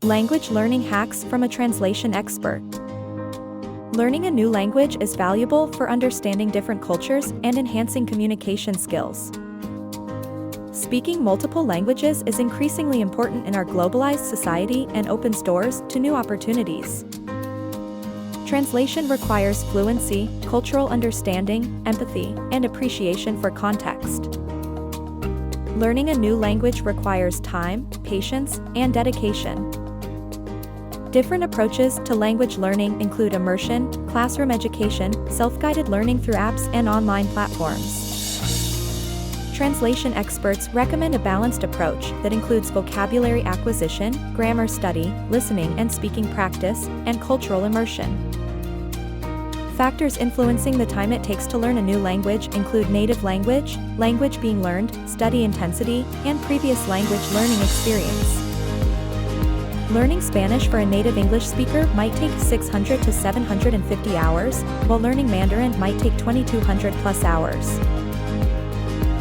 Language learning hacks from a translation expert. Learning a new language is valuable for understanding different cultures and enhancing communication skills. Speaking multiple languages is increasingly important in our globalized society and opens doors to new opportunities. Translation requires fluency, cultural understanding, empathy, and appreciation for context. Learning a new language requires time, patience, and dedication. Different approaches to language learning include immersion, classroom education, self-guided learning through apps, and online platforms. Translation experts recommend a balanced approach that includes vocabulary acquisition, grammar study, listening and speaking practice, and cultural immersion. Factors influencing the time it takes to learn a new language include native language, language being learned, study intensity, and previous language learning experience. Learning Spanish for a native English speaker might take 600 to 750 hours, while learning Mandarin might take 2,200 plus hours.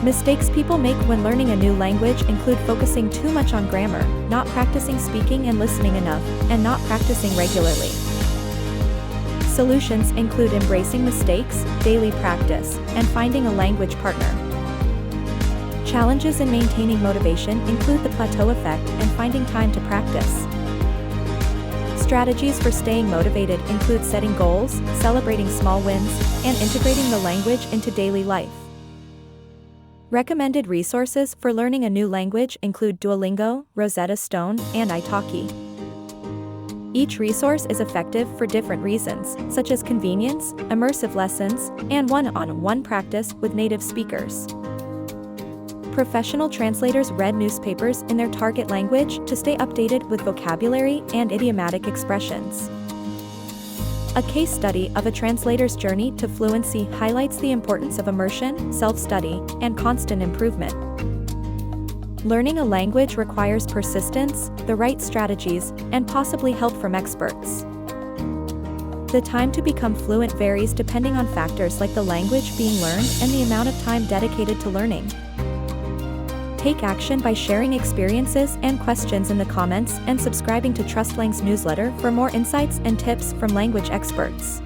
Mistakes people make when learning a new language include focusing too much on grammar, not practicing speaking and listening enough, and not practicing regularly. Solutions include embracing mistakes, daily practice, and finding a language partner. Challenges in maintaining motivation include the plateau effect and finding time to practice. Strategies for staying motivated include setting goals, celebrating small wins, and integrating the language into daily life. Recommended resources for learning a new language include Duolingo, Rosetta Stone, and Italki. Each resource is effective for different reasons, such as convenience, immersive lessons, and one-on-one practice with native speakers. Professional translators read newspapers in their target language to stay updated with vocabulary and idiomatic expressions. A case study of a translator's journey to fluency highlights the importance of immersion, self-study, and constant improvement. Learning a language requires persistence, the right strategies, and possibly help from experts. The time to become fluent varies depending on factors like the language being learned and the amount of time dedicated to learning. Take action by sharing experiences and questions in the comments and subscribing to TrustLang's newsletter for more insights and tips from language experts.